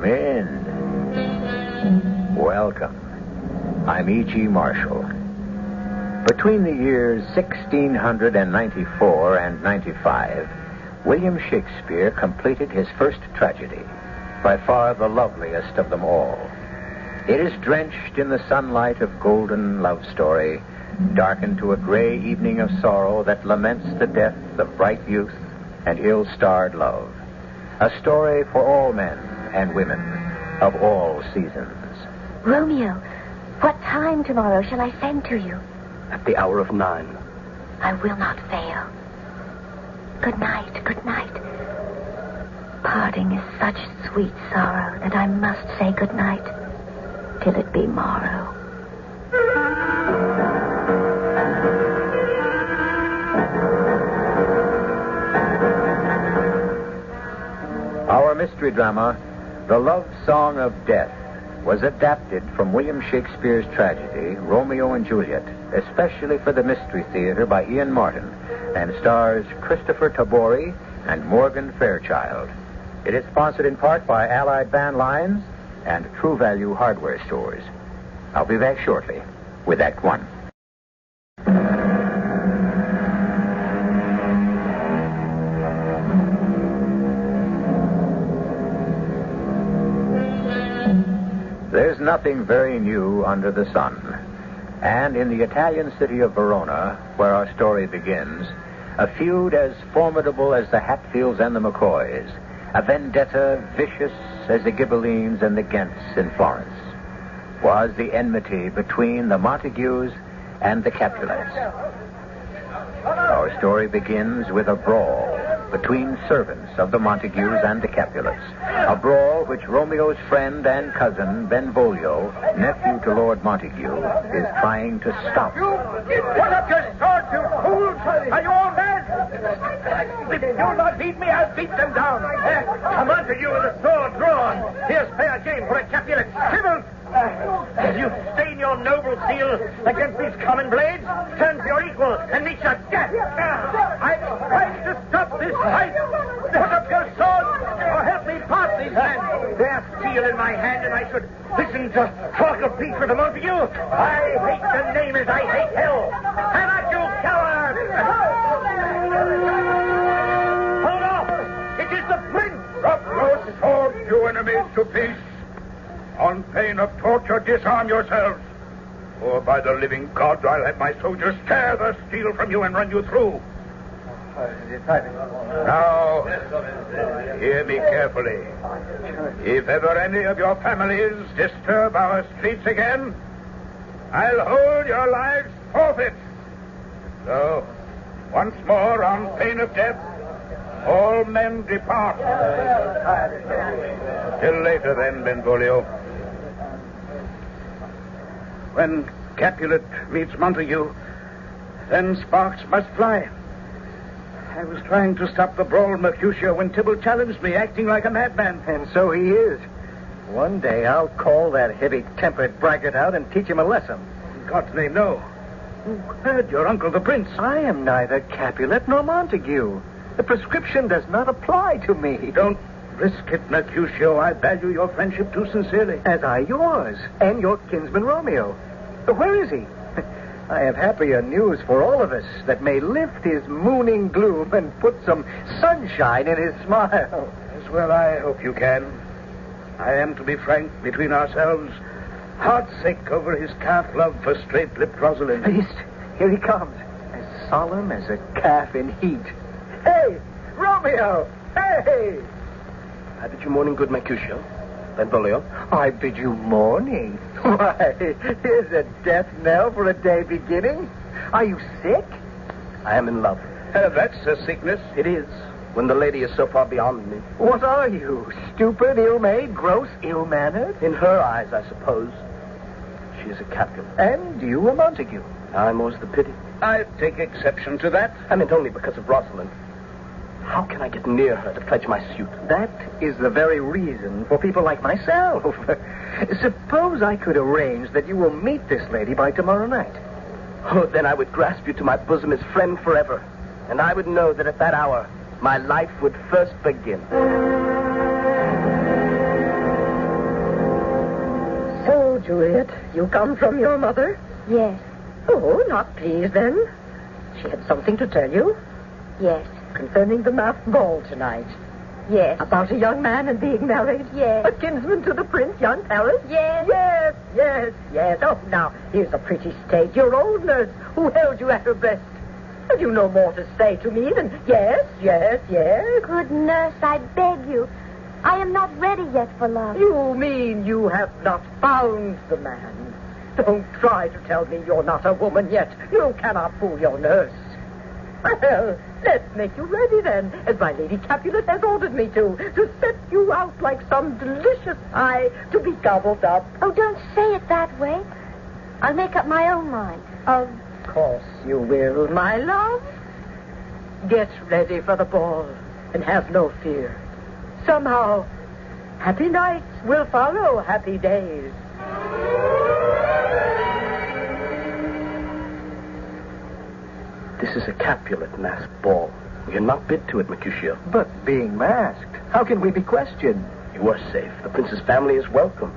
Come in. Welcome. I'm E.G. Marshall. Between the years 1694 and 95, William Shakespeare completed his first tragedy, by far the loveliest of them all. It is drenched in the sunlight of golden love story, darkened to a gray evening of sorrow that laments the death of bright youth and ill-starred love. A story for all men and women of all seasons. Romeo, what time tomorrow shall I send to you? At the hour of 9. I will not fail. Good night, good night. Parting is such sweet sorrow that I must say good night till it be morrow. Our mystery drama, The Love Song of Death, was adapted from William Shakespeare's tragedy, Romeo and Juliet, especially for the Mystery Theater by Ian Martin, and stars Kristoffer Tabori and Morgan Fairchild. It is sponsored in part by Allied Van Lines and True Value Hardware Stores. I'll be back shortly with Act One. There's nothing very new under the sun. And in the Italian city of Verona, where our story begins, a feud as formidable as the Hatfields and the McCoys, a vendetta vicious as the Ghibellines and the Ghents in Florence, was the enmity between the Montagues and the Capulets. Our story begins with a brawl between servants of the Montagues and the Capulets, a brawl which Romeo's friend and cousin, Benvolio, nephew to Lord Montague, is trying to stop. You put up your swords, you fools! Are you all mad? If you not beat me, I'll beat them down. Come on to you with a sword drawn. Here's fair game for a Capulet. Civil! As you stain your noble seal against these common blades, turn to your equal and meet your death. I'm trying to stop this fight. Put up your sword or help me part these men. There's steel in my hand, and I should listen to talk of peace with the Montague. I hate the name as I hate hell. And at you, coward! Hold off! It is the prince! Drop your swords, you enemies, to peace. On pain of torture, disarm yourselves. Or by the living gods, I'll have my soldiers tear the steel from you and run you through. Now, hear me carefully. If ever any of your families disturb our streets again, I'll hold your lives forfeit. So, once more, on pain of death, all men depart. Till later, then, Benvolio. When Capulet meets Montague, then sparks must fly. I was trying to stop the brawl, Mercutio, when Tybalt challenged me, acting like a madman. And so he is. One day I'll call that heavy-tempered braggart out and teach him a lesson. In God's name, no. Who heard your uncle, the prince? I am neither Capulet nor Montague. The prescription does not apply to me. Don't risk it, Mercutio. I value your friendship too sincerely. As I yours, and your kinsman Romeo. But where is he? I have happier news for all of us that may lift his mooning gloom and put some sunshine in his smile. As well, I hope you can. I am, to be frank, between ourselves, heartsick over his calf love for straight-lipped Rosalind. Hist, here he comes, as solemn as a calf in heat. Hey, Romeo! Hey! I bid you morning, good Mercutio. Benvolio. I bid you morning. Why, here's a death knell for a day beginning. Are you sick? I am in love. That's a sickness. It is, when the lady is so far beyond me. What are you? Stupid, ill-made, gross, ill-mannered? In her eyes, I suppose. She is a Capulet. And you a Montague. I more's the pity. I take exception to that. I meant only because of Rosalind. How can I get near her to pledge my suit? That is the very reason for people like myself. Suppose I could arrange that you will meet this lady by tomorrow night. Oh, then I would grasp you to my bosom as friend forever. And I would know that at that hour, my life would first begin. Juliet, you come from your mother? Yes, Oh, not pleased then. She had something to tell you yes, concerning the masked ball tonight. yes. About a young man and being married? Yes. A kinsman to the prince, young Paris? Yes. Yes, yes, yes. Oh, now, here's a pretty state. Your old nurse who held you at her breast. Have you no more to say to me than yes, yes, yes? Good nurse, I beg you. I am not ready yet for love. You mean you have not found the man? Don't try to tell me you're not a woman yet. You cannot fool your nurse. Well, let's make you ready then, as my Lady Capulet has ordered me to set you out like some delicious pie to be gobbled up. Oh, don't say it that way. I'll make up my own mind. Of course you will, my love. Get ready for the ball, and have no fear. Somehow, happy nights will follow happy days. This is a Capulet masked ball. We are not bid to it, Mercutio. But being masked, how can we be questioned? You are safe. The prince's family is welcome.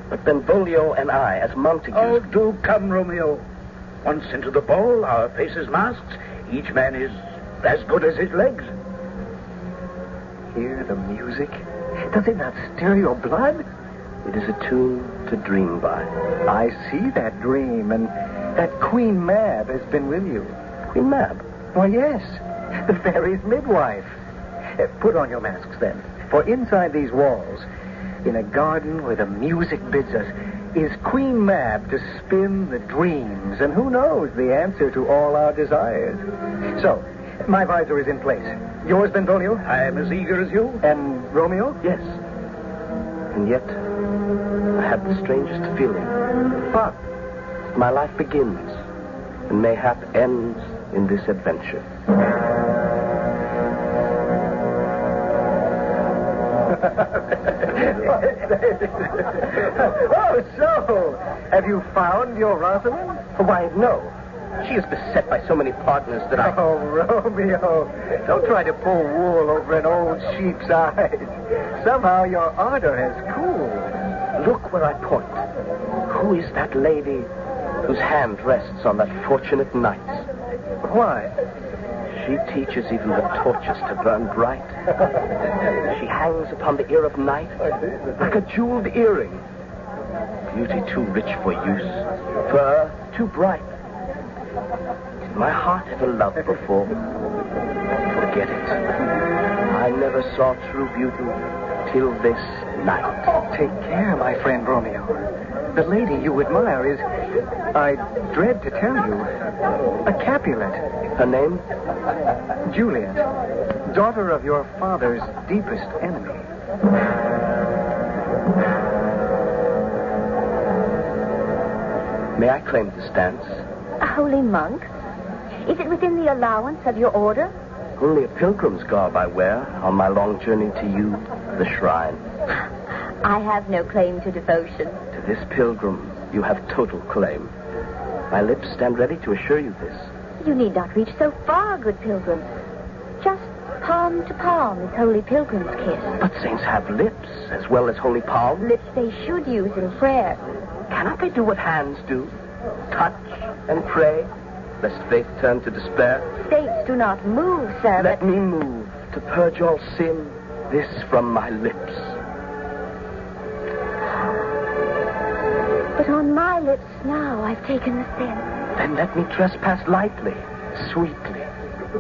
But Benvolio and I, as Montagues... Oh, do come, Romeo. Once into the ball, our faces masked, each man is as good as his legs. Hear the music? Does it not stir your blood? It is a tune to dream by. I see that dream, and that Queen Mab has been with you. Queen Mab? Why, yes, the fairy's midwife. Put on your masks, then. For inside these walls, in a garden where the music bids us, is Queen Mab to spin the dreams, and who knows the answer to all our desires. So, my visor is in place. Yours, Benvolio? I am as eager as you. And Romeo? Yes. And yet, I have the strangest feeling. But My life begins, and mayhap ends in this adventure. Oh, so, have you found your Rosalind? Why, no. She is beset by so many partners that I... Oh, Romeo, don't try to pull wool over an old sheep's eyes. Somehow your ardor has cooled. Look where I point. Who is that lady whose hand rests on that fortunate knight? Why? She teaches even the torches to burn bright. She hangs upon the ear of night like a jeweled earring. Beauty too rich for use, fur too bright. Did my heart ever love before? Forget it. I never saw true beauty till this night. Take care, my friend Romeo. The lady you admire is, I dread to tell you, a Capulet. Her name? Juliet, daughter of your father's deepest enemy. May I claim this dance? A holy monk? Is it within the allowance of your order? Only a pilgrim's garb I wear on my long journey to you, the shrine. I have no claim to devotion. To this pilgrim, you have total claim. My lips stand ready to assure you this. You need not reach so far, good pilgrim. Just palm to palm is holy pilgrim's kiss. But saints have lips as well as holy palms. Lips they should use in prayer. Cannot they do what hands do? Touch and pray, lest faith turn to despair? Saints do not move, sir. Let me move to purge all sin, this from my lips. But on my lips now I've taken the sin. Then let me trespass lightly, sweetly,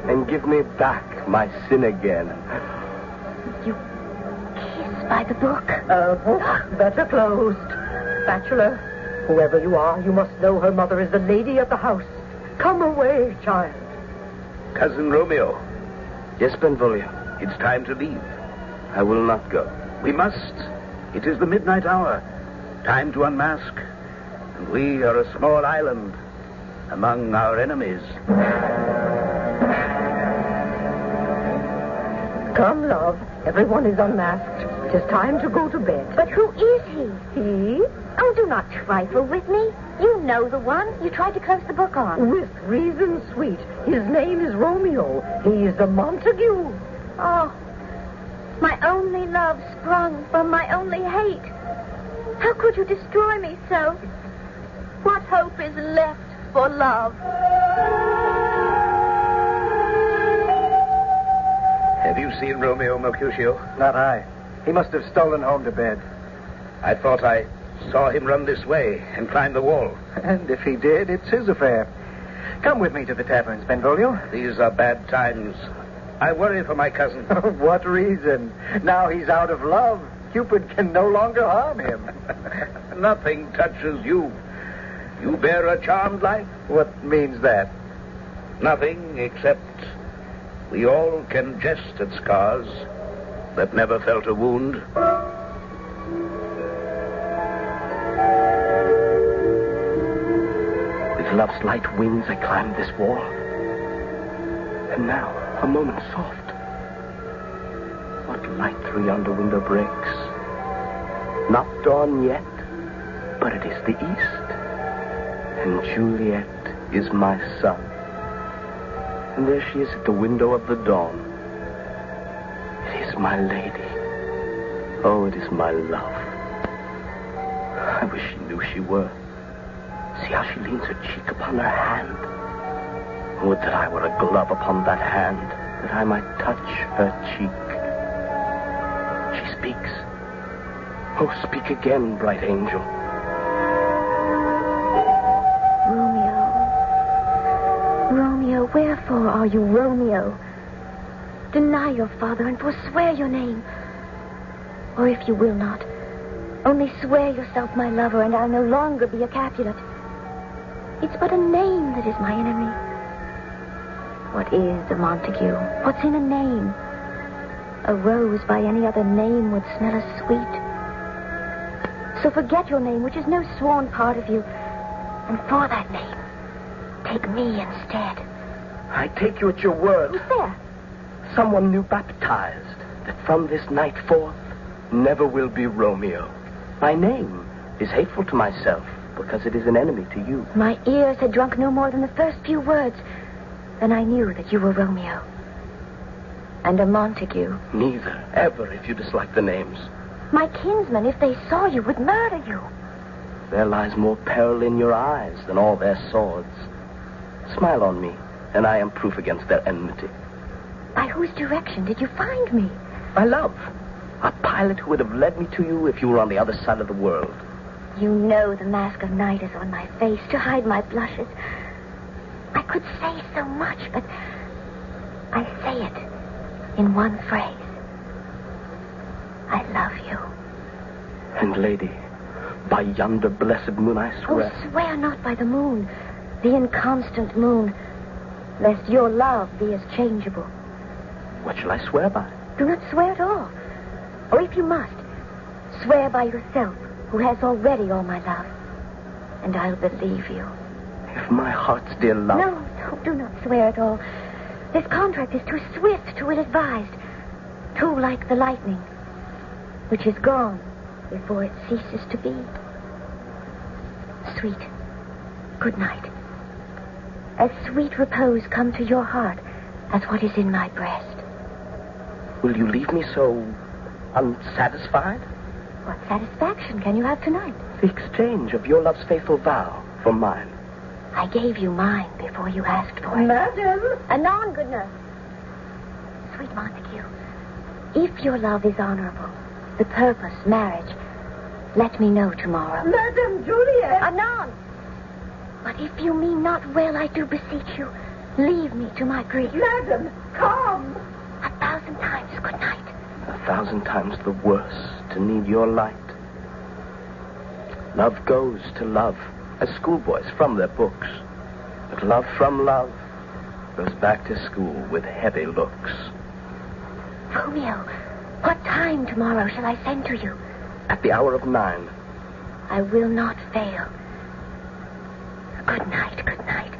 and give me back my sin again. You kiss by the book. Better closed. Bachelor, whoever you are, you must know her mother is the lady of the house. Come away, child. Cousin Romeo, Yes, Benvolio. it's time to leave. I will not go. We must. It is the midnight hour. Time to unmask. And we are a small island among our enemies. Come, love. Everyone is unmasked. It is time to go to bed. But who is he? He? Oh, do not trifle with me. You know the one you tried to close the book on. With reason, sweet. His name is Romeo. He is a Montague. Oh, my only love sprung from my only hate. How could you destroy me so? What hope is left for love? Have you seen Romeo, Mercutio? Not I. He must have stolen home to bed. I thought I saw him run this way and climb the wall. And if he did, it's his affair. Come with me to the taverns, Benvolio. These are bad times. I worry for my cousin. What reason? Now he's out of love. Cupid can no longer harm him. Nothing touches you. You bear a charmed life. What means that? Nothing except we all can jest at scars that never felt a wound. With love's light wings I climbed this wall. And now, a moment soft. What light through yonder window breaks? Not dawn yet, but it is the east. And Juliet is my sun. And there she is at the window of the dawn. It is my lady. Oh, it is my love. I wish she knew she were. See how she leans her cheek upon her hand. Would that I were a glove upon that hand, that I might touch her cheek. She speaks. Oh, speak again, bright angel. Romeo, wherefore are you Romeo? Deny your father and forswear your name. Or if you will not, only swear yourself my lover, and I'll no longer be a Capulet. It's but a name that is my enemy. What is a Montague? What's in a name? A rose by any other name would smell as sweet. So forget your name, which is no sworn part of you, and for that name, take me instead. I take you at your word. Who's there? Someone new baptized, that from this night forth never will be Romeo. My name is hateful to myself, because it is an enemy to you. My ears had drunk no more than the first few words. Then I knew that you were Romeo. And a Montague. Neither, ever, if you dislike the names. My kinsmen, if they saw you, would murder you. There lies more peril in your eyes than all their swords. Smile on me, and I am proof against their enmity. By whose direction did you find me? My love, a pilot who would have led me to you if you were on the other side of the world. You know the mask of night is on my face to hide my blushes. I could say so much, but I say it in one phrase. I love you. And lady, by yonder blessed moon I swear. Oh, swear not by the moon, the inconstant moon, lest your love be as changeable. What shall I swear by? Do not swear at all. Or if you must, swear by yourself, who has already all my love. And I'll believe you. If my heart's dear love... No, do not swear at all. This contract is too swift, too ill-advised, too like the lightning, which is gone before it ceases to be. Sweet, good night. As sweet repose come to your heart as what is in my breast. Will you leave me so unsatisfied? What satisfaction can you have tonight? The exchange of your love's faithful vow for mine. I gave you mine before you asked for it. Madam! Anon, good nurse. Sweet Montague, if your love is honorable, the purpose, marriage, let me know tomorrow. Madam Juliet! Anon! But if you mean not well, I do beseech you, leave me to my grief. Madam, come! 1,000 times good night. 1,000 times the worse to need your light. Love goes to love, as schoolboys from their books. But love from love goes back to school with heavy looks. Romeo, what time tomorrow shall I send to you? At the hour of 9. I will not fail. Good night, good night.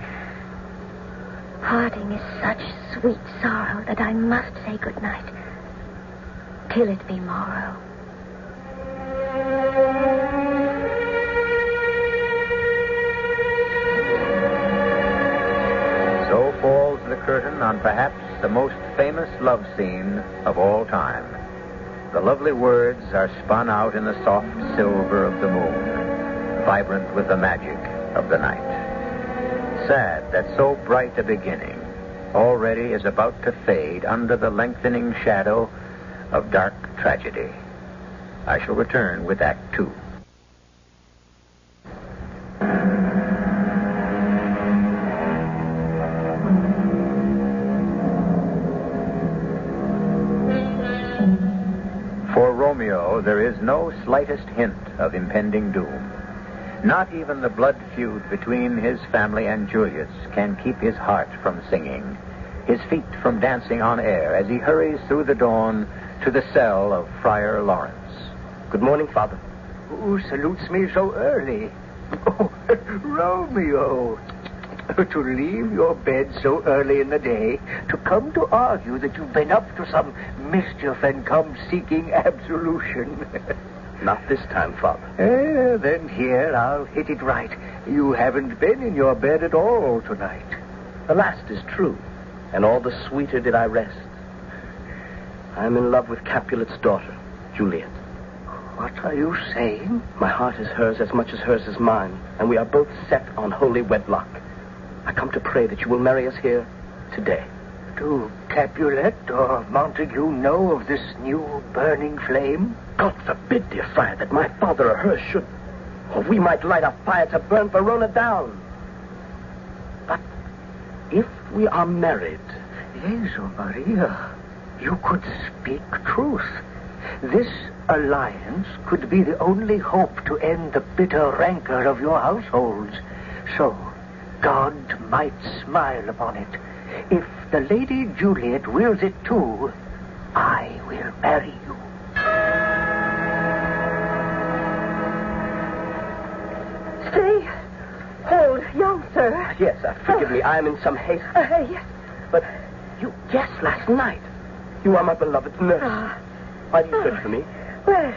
Parting is such sweet sorrow that I must say good night, till it be morrow. So falls the curtain on perhaps the most famous love scene of all time. The lovely words are spun out in the soft silver of the moon, vibrant with the magic of the night. Sad that so bright a beginning already is about to fade under the lengthening shadow of dark tragedy. I shall return with Act Two. For Romeo, there is no slightest hint of impending doom. Not even the blood feud between his family and Juliet's can keep his heart from singing, his feet from dancing on air as he hurries through the dawn to the cell of Friar Lawrence. Good morning, Father. Who salutes me so early? Oh, Romeo. To leave your bed so early in the day, to come to argue that you've been up to some mischief and come seeking absolution. Not this time, Father. Then here, I'll hit it right. You haven't been in your bed at all tonight. The last is true, and all the sweeter did I rest. I'm in love with Capulet's daughter, Juliet. What are you saying? My heart is hers as much as hers is mine, and we are both set on holy wedlock. I come to pray that you will marry us here today. Do Capulet or Montague know of this new burning flame? God forbid, dear friar, that my father or hers should... Or we might light a fire to burn Verona down. But if we are married... Yes, oh Maria, you could speak truth. This alliance could be the only hope to end the bitter rancor of your households. So, God might smile upon it. If the Lady Juliet wills it too, I will marry you. Stay. Hold, young sir. Yes, forgive me, I am in some haste. Yes. But you guessed last night. You are my beloved's nurse. Why do you search for me? Well,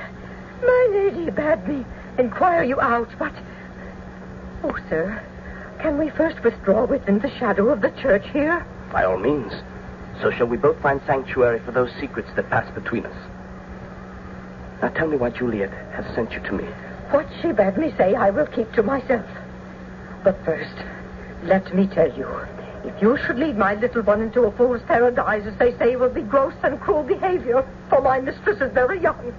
my lady bade me inquire you out, but... Oh, sir, can we first withdraw within the shadow of the church here? By all means. So shall we both find sanctuary for those secrets that pass between us. Now tell me why Juliet has sent you to me. What she bade me say I will keep to myself. But first, let me tell you, if you should lead my little one into a fool's paradise, as they say, will be gross and cruel behavior, for my mistress is very young.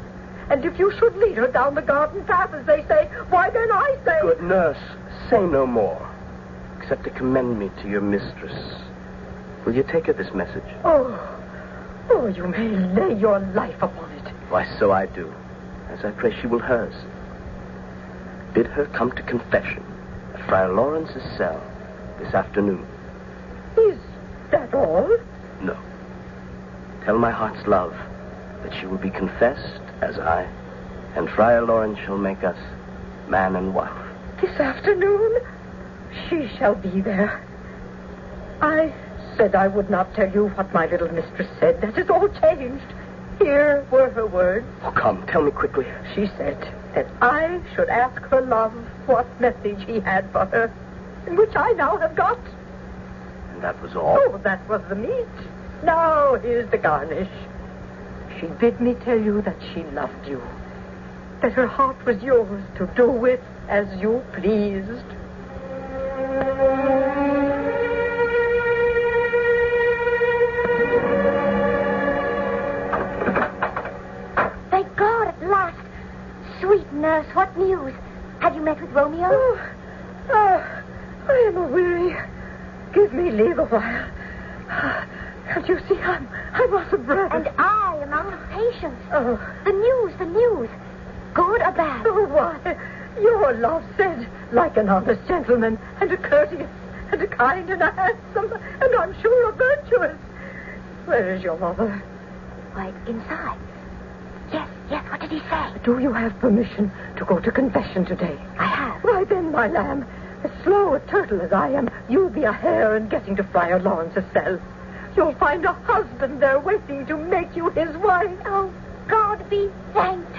And if you should lead her down the garden path, as they say, why then I say... Good nurse, say no more, except to commend me to your mistress. Will you take her this message? Oh, you may lay your life upon it. Why, so I do, as I pray she will hers. Bid her come to confession at Friar Lawrence's cell this afternoon. Is that all? No. Tell my heart's love that she will be confessed as I, and Friar Lawrence shall make us man and wife. This afternoon? She shall be there. I said I would not tell you what my little mistress said. That is all changed. Here were her words. Oh, come, tell me quickly. She said that I should ask her love what message he had for her, and which I now have got. And that was all? Oh, that was the meat. Now here's the garnish. She bid me tell you that she loved you, that her heart was yours to do with as you pleased. Thank God, at last. Sweet nurse, what news? Have you met with Romeo? I am a-weary. Give me leave a while. Can't you see I'm out of breath? And I am out of patience. Oh. The news. Good or bad? Oh, why? Your love said, like an honest gentleman, and a courteous, and a kind, and a handsome, and I'm sure a virtuous. Where is your mother? Why, inside. Yes, what did he say? Do you have permission to go to confession today? I have. Why then, my lamb, as slow a turtle as I am, you'll be a hare in getting to Friar Lawrence's cell. You'll find a husband there waiting to make you his wife. Oh, God be thanked.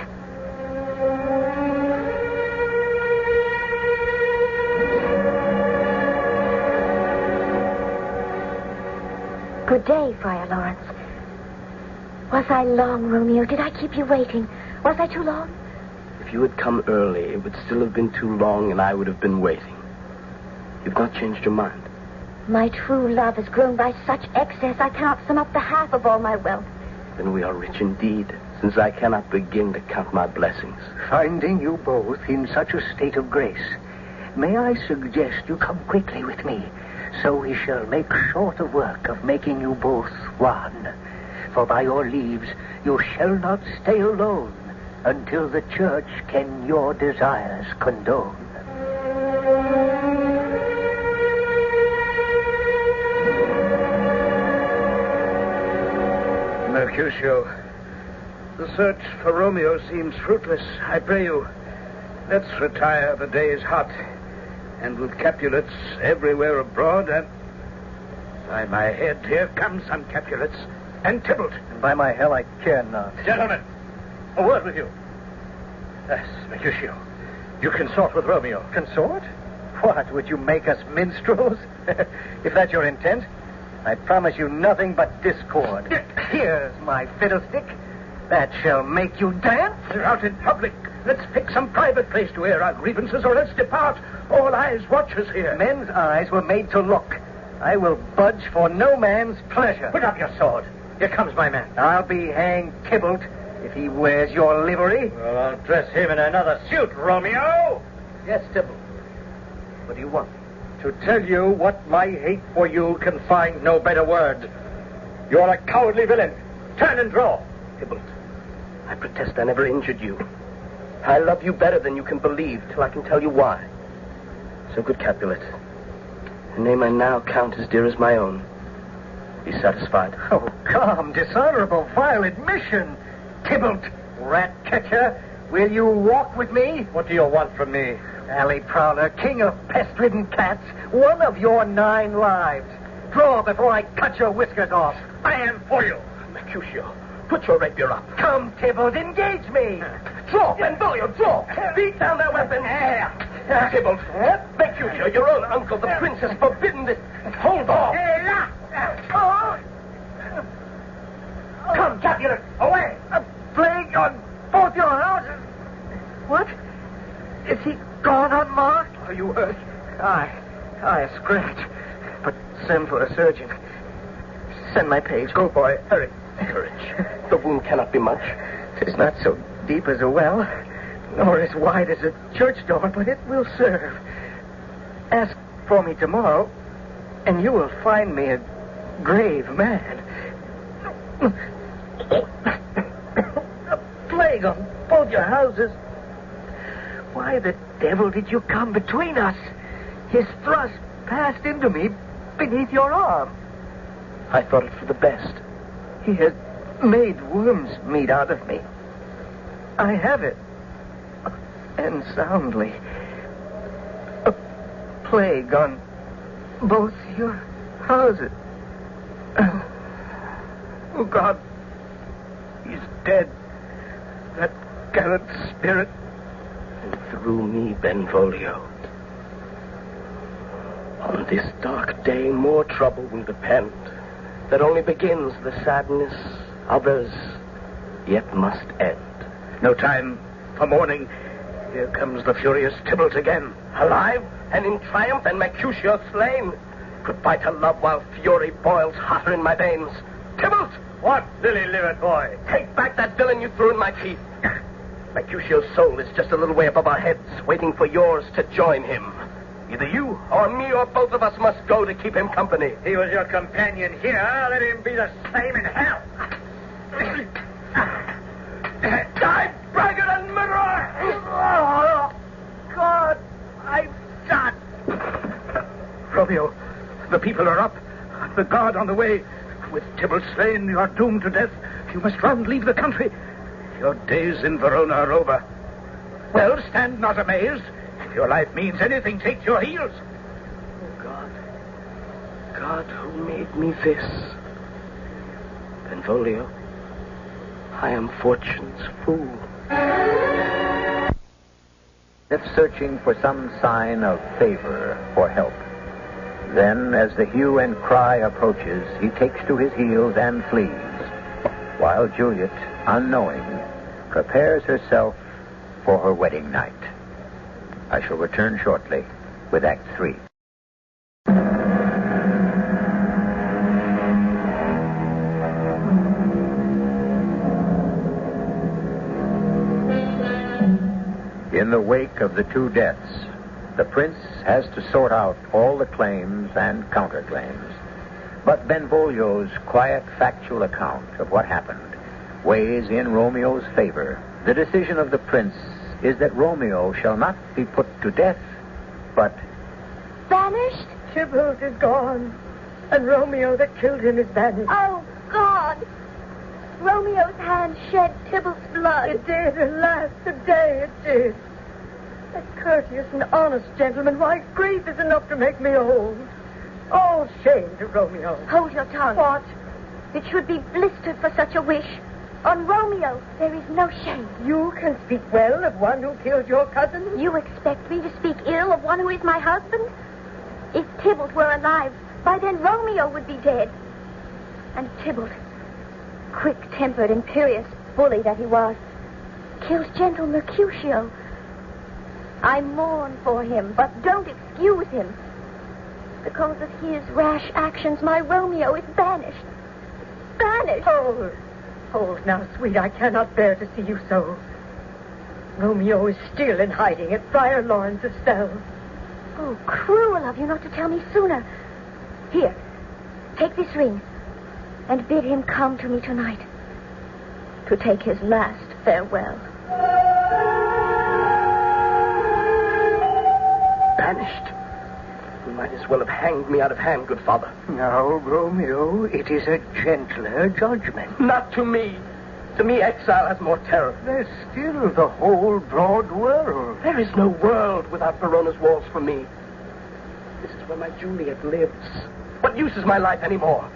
Good day, Friar Lawrence. Was I long, Romeo? Did I keep you waiting? Was I too long? If you had come early, it would still have been too long, and I would have been waiting. You've not changed your mind. My true love has grown by such excess I cannot sum up the half of all my wealth. Then we are rich indeed, since I cannot begin to count my blessings. Finding you both in such a state of grace, may I suggest you come quickly with me, so we shall make short of work of making you both one. For by your leaves you shall not stay alone until the church can your desires condone. Mercutio, the search for Romeo seems fruitless. I pray you, let's retire. The day is hot, and with Capulets everywhere abroad, and by my head, here come some Capulets and Tybalt. And by my hell, I care not. Gentlemen, a word with you. Yes, Mercutio, you consort with Romeo. Consort? What, would you make us minstrels? If that's your intent, I promise you nothing but discord. Here's my fiddlestick. That shall make you dance. We're out in public. Let's pick some private place to air our grievances, or let's depart. All eyes watch us here. Men's eyes were made to look. I will budge for no man's pleasure. Put up your sword. Here comes my man. I'll be hanged, Tybalt, if he wears your livery. Well, I'll dress him in another suit, Romeo. Yes, Tybalt. What do you want? To tell you what my hate for you can find no better word. You're a cowardly villain. Turn and draw. Tybalt, I protest I never injured you. I love you better than you can believe till I can tell you why. So good Capulet, a name I now count as dear as my own. Be satisfied. Oh, come, dishonorable, vile admission. Tybalt, rat catcher, will you walk with me? What do you want from me? Alley prowler, king of pest-ridden cats, one of your 9 lives. Draw before I cut your whiskers off. I am for you. Mercutio, put your rapier up. Come, Tybalt, engage me. Draw, Benvolio, draw. Beat down their weapons. Tybalt, Mercutio, your own uncle, the prince, has forbidden this. Hold off. Come, Capulet, away. A plague on both your houses. What? Is he gone unmarked? Are you hurt? I scratch. But send for a surgeon. Send my page. Go, boy. Hurry. Courage. The wound cannot be much. 'Tis not so deep as a well, nor as wide as a church door, but it will serve. Ask for me tomorrow, and you will find me a grave man. A plague on both your houses. Why the devil did you come between us? His thrust passed into me beneath your arm. I thought it for the best. He has made worm's meat out of me. I have it. And soundly. A plague on both your houses. Oh, God. He's dead. That gallant spirit. And through me, Benvolio. On this dark day, more trouble will depend. That only begins the sadness others yet must end. No time for mourning. Here comes the furious Tybalt again. Alive and in triumph, and Mercutio slain. Goodbye to love while fury boils hotter in my veins. Tybalt! What, lily-livered boy? Take back that villain you threw in my teeth. Mercutio's soul is just a little way above our heads, waiting for yours to join him. Either you or me or both of us must go to keep him company. He was your companion here. Let him be the same in hell. Die, braggart and murderer! Oh, God, I'm shot. Romeo, the people are up. The guard on the way. With Tybalt slain, you are doomed to death. You must run, leave the country. Your days in Verona are over. Well, stand not amazed. If your life means anything, take your heels. Oh, God. God who made me this. Benvolio, I am fortune's fool. If searching for some sign of favor or help. Then, as the hue and cry approaches, he takes to his heels and flees. while Juliet, unknowing, prepares herself for her wedding night. I shall return shortly with Act 3. In the wake of the two deaths, the prince has to sort out all the claims and counterclaims. But Benvolio's quiet, factual account of what happened weighs in Romeo's favor. The decision of the prince is that Romeo shall not be put to death, but Vanished? Tybalt is gone, and Romeo that killed him is vanished. Oh, God! Romeo's hand shed Tybalt's blood. It did, alas, today it did. A courteous and honest gentleman, why, grief is enough to make me old. All shame to Romeo. Hold your tongue. What? It should be blistered for such a wish. On Romeo, there is no shame. You can speak well of one who killed your cousin? You expect me to speak ill of one who is my husband? If Tybalt were alive, by then Romeo would be dead. And Tybalt, quick-tempered, imperious bully that he was, killed gentle Mercutio. I mourn for him, but don't excuse him. Because of his rash actions, my Romeo is banished. Banished! Hold now, sweet. I cannot bear to see you so. Romeo is still in hiding at Friar Lawrence's cell. Oh, cruel of you not to tell me sooner. Here, take this ring and bid him come to me tonight to take his last farewell. Banished? You might as well have hanged me out of hand, good father. Now, Romeo, it is a gentler judgment. Not to me. To me, exile has more terror. There's still the whole broad world. There is no world without Verona's walls for me. This is where my Juliet lives. What use is my life anymore?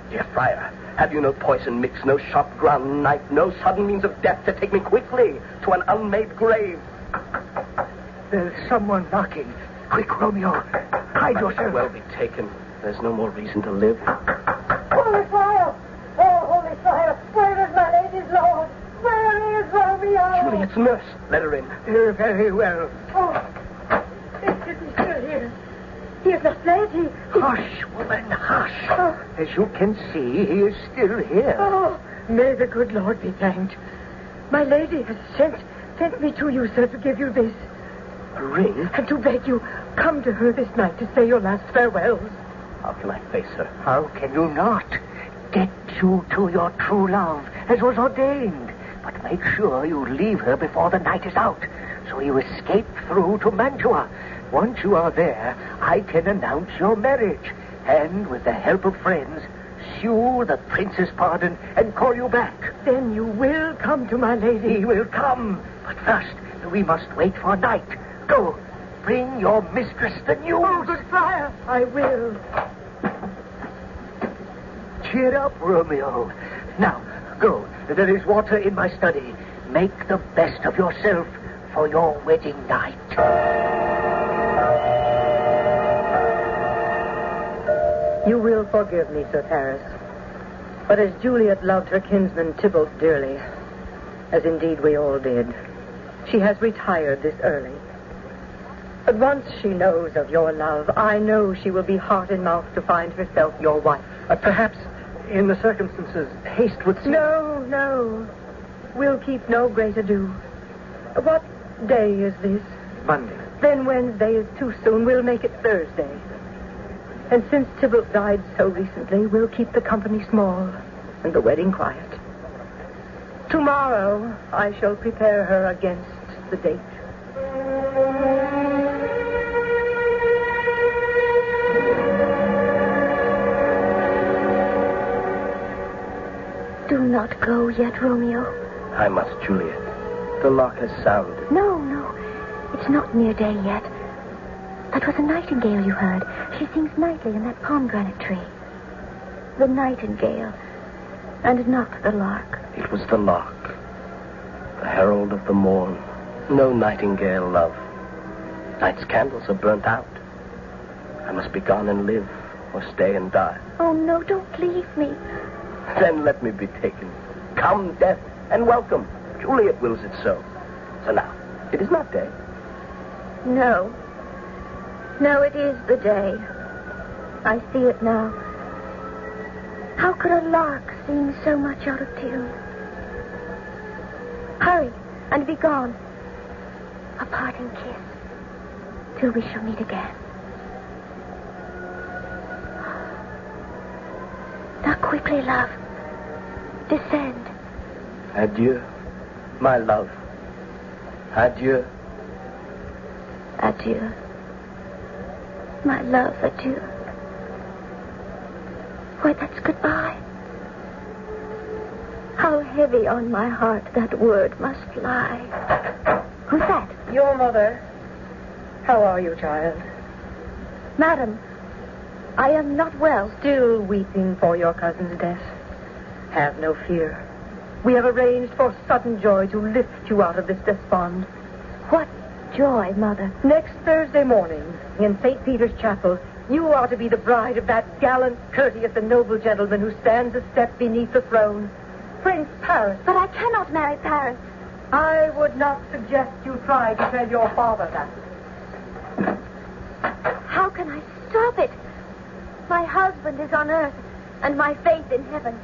Dear friar, have you no poison mix, no sharp ground knife, no sudden means of death to take me quickly to an unmade grave? There's someone knocking. Quick, Romeo. Hide yourself. Well be taken. There's no more reason to live. Holy Friar! Oh, Holy Friar! Where is my lady's lord? Where is Romeo? Juliet's nurse. Let her in. Very well. Oh, is he still here? He is not dead. Hush, woman, hush. As you can see, he is still here. Oh, may the good Lord be thanked. My lady has sent me to you, sir, to give you this. A ring? And to beg you, come to her this night to say your last farewells. How can I face her? How can you not? Get you to your true love, as was ordained. But make sure you leave her before the night is out, so you escape through to Mantua. Once you are there, I can announce your marriage, and with the help of friends, sue the prince's pardon and call you back. Then you will come to my lady. He will come, but first we must wait for night. Go, bring your mistress the news. Oh, good friar, I will. Cheer up, Romeo. Now, go. There is water in my study. Make the best of yourself for your wedding night. You will forgive me, Sir Paris. But as Juliet loved her kinsman Tybalt dearly, as indeed we all did, she has retired this early. But once she knows of your love, I know she will be heart and mouth to find herself your wife. Perhaps, in the circumstances, haste would seem... No. We'll keep no great ado. What day is this? Monday. Then Wednesday is too soon. We'll make it Thursday. And since Tybalt died so recently, we'll keep the company small and the wedding quiet. Tomorrow, I shall prepare her against the date. Do not go yet, Romeo. I must, Juliet. The lock has sounded. No. It's not near day yet. That was a nightingale you heard. She sings nightly in that pomegranate tree. The nightingale, and not the lark. It was the lark, the herald of the morn. No nightingale, love. Night's candles are burnt out. I must be gone and live, or stay and die. Oh, no, don't leave me. Then let me be taken. Come, death, and welcome. Juliet wills it so. So now, it is not day. No. No, it is the day. I see it now. How could a lark seem so much out of tune? Hurry, and be gone. A parting kiss, till we shall meet again. Now quickly, love. Descend. Adieu, my love. Adieu. Adieu. My love, adieu. Why, that's goodbye. How heavy on my heart that word must lie. Who's that? Your mother. How are you, child? Madam, I am not well. Still weeping for your cousin's death? Have no fear. We have arranged for sudden joy to lift you out of this despond. What joy, Mother? Next Thursday morning, in St. Peter's Chapel, you are to be the bride of that gallant, courteous, and noble gentleman who stands a step beneath the throne, Prince Paris. But I cannot marry Paris. I would not suggest you try to tell your father that. How can I stop it? My husband is on earth, and my faith in heaven.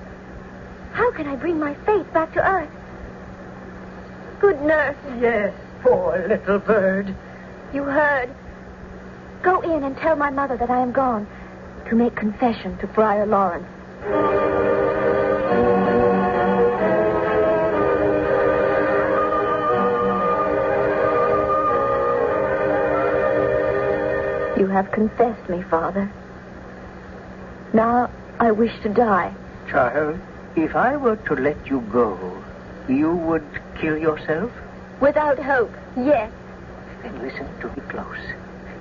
How can I bring my faith back to earth? Good nurse. Yes, poor little bird. You heard. Go in and tell my mother that I am gone to make confession to Friar Lawrence. You have confessed me, Father. Now I wish to die. Child, if I were to let you go, you would kill yourself? Without hope, yes. Then listen to me close.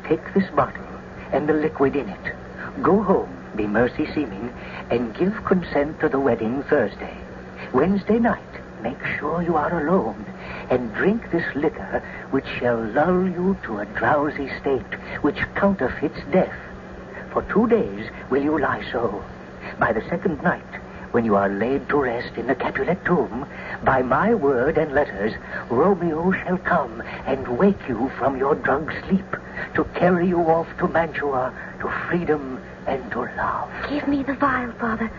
Take this bottle and the liquid in it. Go home, be mercy seeming, and give consent to the wedding Thursday. Wednesday night, make sure you are alone, and drink this liquor, which shall lull you to a drowsy state, which counterfeits death. For 2 days will you lie so. By the second night, when you are laid to rest in the Capulet tomb, by my word and letters, Romeo shall come and wake you from your drugged sleep, to carry you off to Mantua, to freedom and to love. Give me the vial, Father.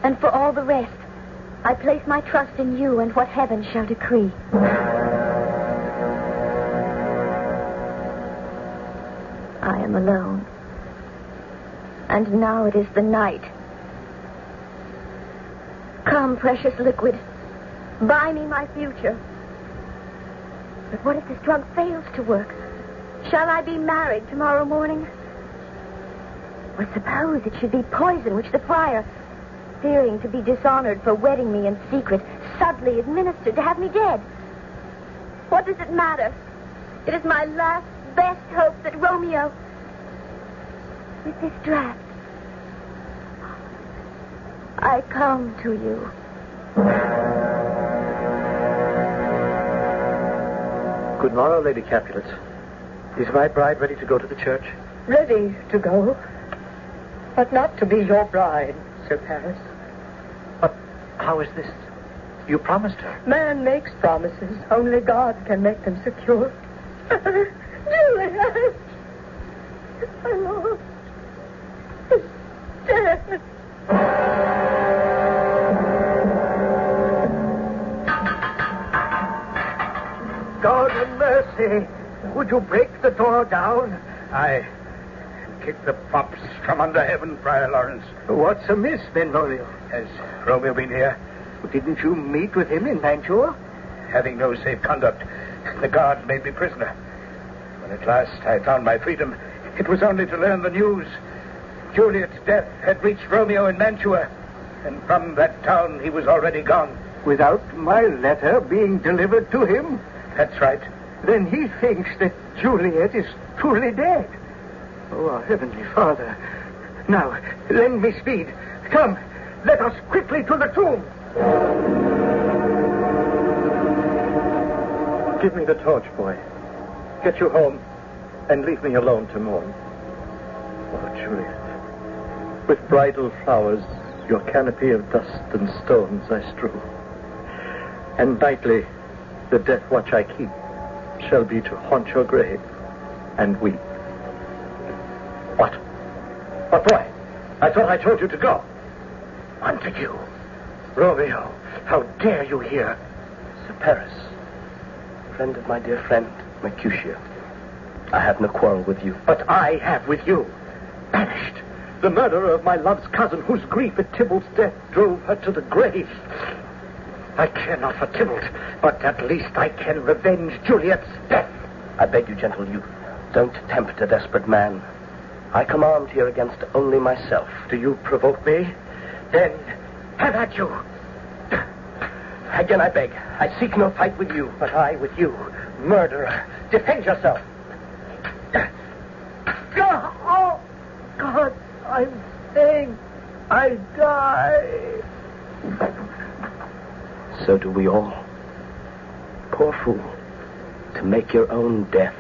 And for all the rest, I place my trust in you and what heaven shall decree. I am alone. And now it is the night. Come, precious liquid. Buy me my future. But what if this drug fails to work? Shall I be married tomorrow morning? Or suppose it should be poison which the friar, fearing to be dishonored for wedding me in secret, subtly administered to have me dead. What does it matter? It is my last, best hope that Romeo, with this draught, I come to you. Good morrow, Lady Capulet. Is my bride ready to go to the church? Ready to go, but not to be your bride, Sir Paris. But how is this? You promised her. Man makes promises. Only God can make them secure. Juliet! My Lord is dead. God have mercy. Would you break the door down? I kick the pops from under heaven, Friar Lawrence. What's amiss, then, Romeo? Has Romeo been here? Didn't you meet with him in Mantua? Having no safe conduct, the guards made me prisoner. When at last I found my freedom, it was only to learn the news. Juliet's death had reached Romeo in Mantua, and from that town he was already gone. Without my letter being delivered to him? That's right. Then he thinks that Juliet is truly dead. Oh, our Heavenly Father. Now, lend me speed. Come, let us quickly to the tomb. Give me the torch, boy. Get you home, and leave me alone to mourn. Oh, Juliet, with bridal flowers, your canopy of dust and stones I strew. And nightly, the death watch I keep shall be to haunt your grave and weep. What? What, boy? I thought I told you to go. Montague. Romeo, how dare you here? Sir Paris, friend of my dear friend, Mercutio. I have no quarrel with you. But I have with you. Banished. The murderer of my love's cousin, whose grief at Tybalt's death drove her to the grave. I care not for Tybalt, but at least I can revenge Juliet's death. I beg you, gentle youth, don't tempt a desperate man. I come armed here against only myself. Do you provoke me? Then have at you. Again, I beg. I seek no fight with you. But I with you. Murderer. Defend yourself. Oh, God, I'm saying I die. So do we all. Poor fool. To make your own death.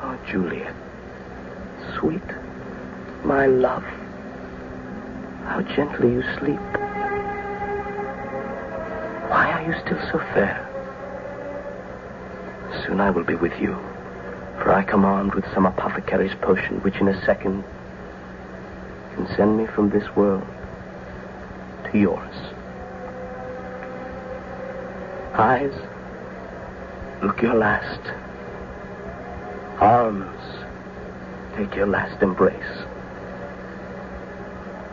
Oh, Juliet. Sweet. My love. How gently you sleep. Why are you still so fair? Soon I will be with you. For I come armed with some apothecary's potion, which in a second can send me from this world to yours. Eyes, look your last. Arms, take your last embrace.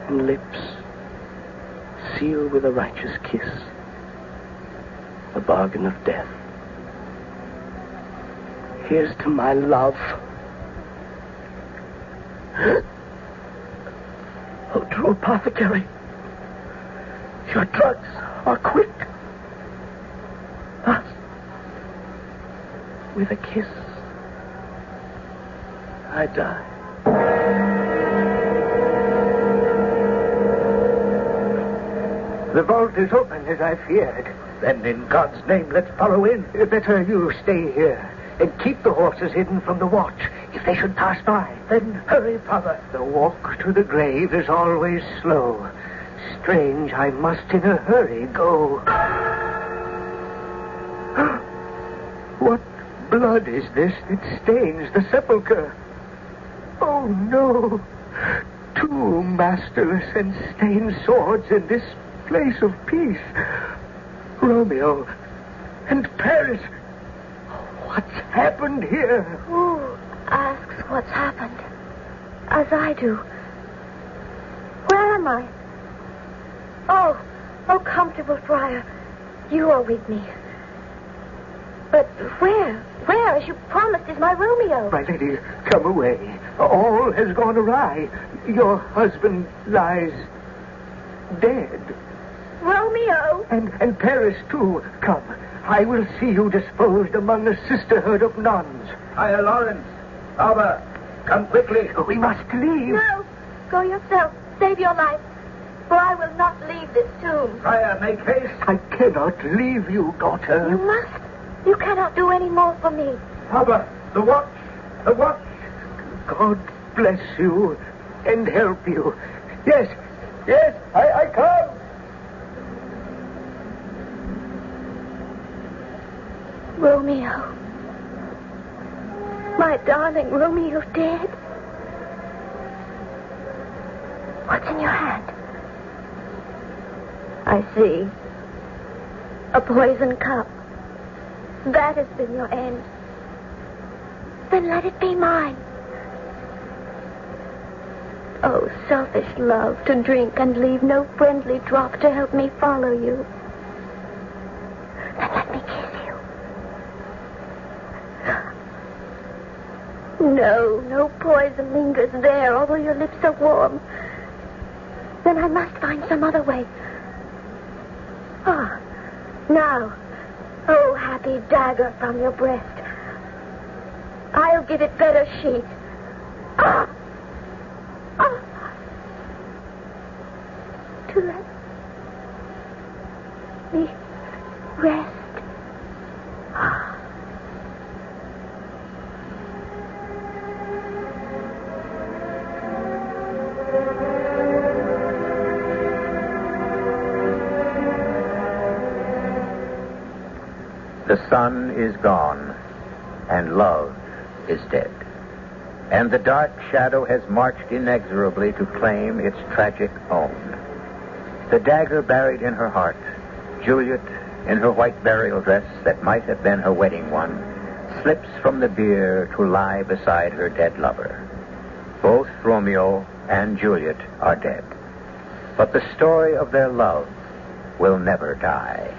And lips, seal with a righteous kiss the bargain of death. Here's to my love. Oh, true apothecary, your drugs are quick. Thus, with a kiss, I die. The vault is open, as I feared. Then, in God's name, let's follow in. Better you stay here and keep the horses hidden from the watch. If they should pass by, then hurry, Father. The walk to the grave is always slow. Strange, I must in a hurry go. What blood is this that stains the sepulchre? Oh, no. Two masterless and stained swords in this place of peace. Romeo and Paris. What's happened here? Who asks what's happened? As I do. Where am I? Oh, comfortable friar. You are with me. But where? Where, as you promised, is my Romeo? My lady, come away. All has gone awry. Your husband lies dead. Romeo! And Paris, too. Come. I will see you disposed among a sisterhood of nuns. Friar Lawrence, Father, come quickly. We must leave. No, go yourself. Save your life. For I will not leave this tomb. Friar, make haste. I cannot leave you, daughter. You must. You cannot do any more for me. Father, the watch. The watch. God bless you and help you. Yes, I come. Romeo. My darling Romeo dead? What's in your hand? I see. A poison cup. That has been your end. Then let it be mine. Oh, selfish love, to drink and leave no friendly drop to help me follow you. Then let me kiss you. No poison lingers there, although your lips are warm. Then I must find some other way. Ah, now, oh, happy dagger from your breast. I'll give it better sheath. To let me rest. The sun is gone, and love is dead. And the dark shadow has marched inexorably to claim its tragic own. The dagger buried in her heart, Juliet, in her white burial dress that might have been her wedding one, slips from the bier to lie beside her dead lover. Both Romeo and Juliet are dead. But the story of their love will never die.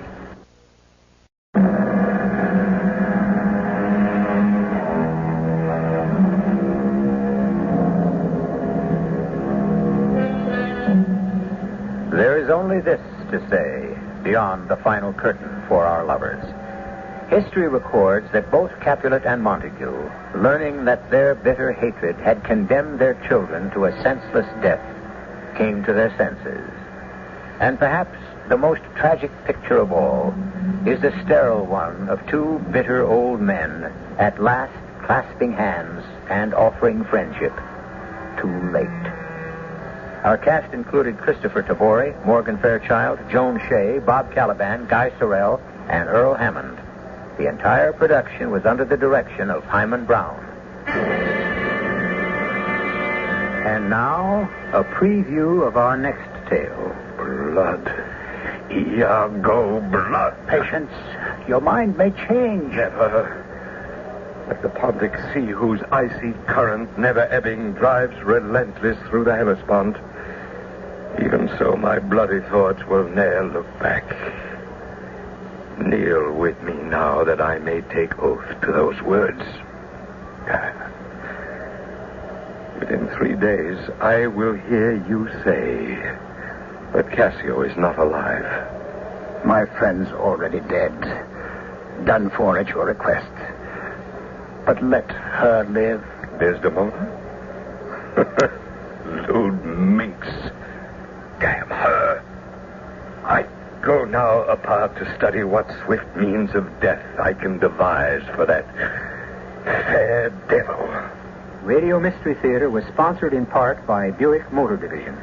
There is only this to say beyond the final curtain for our lovers. History records that both Capulet and Montague, learning that their bitter hatred had condemned their children to a senseless death, came to their senses. And perhaps the most tragic picture of all is the sterile one of two bitter old men at last clasping hands and offering friendship. Too late. Our cast included Kristoffer Tabori, Morgan Fairchild, Joan Shea, Bob Caliban, Guy Sorrell, and Earl Hammond. The entire production was under the direction of Himan Brown. And now, a preview of our next tale. Blood. Iago blood. Patience. Your mind may change. Never. Like the Pontic Sea, whose icy current, never ebbing, drives relentless through the Hellespont. Even so, my bloody thoughts will ne'er look back. Kneel with me now that I may take oath to those words. Within 3 days, I will hear you say that Cassio is not alive. My friend's already dead. Done for at your request. But let her live. Desdemona? Lewd minx. Damn her. I go now apart to study what swift means of death I can devise for that fair devil. Radio Mystery Theater was sponsored in part by Buick Motor Division.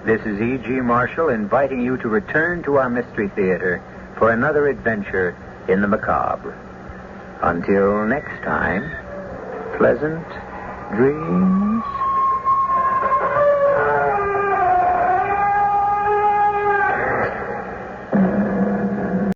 This is E.G. Marshall inviting you to return to our Mystery Theater for another adventure in the macabre. Until next time, pleasant dreams.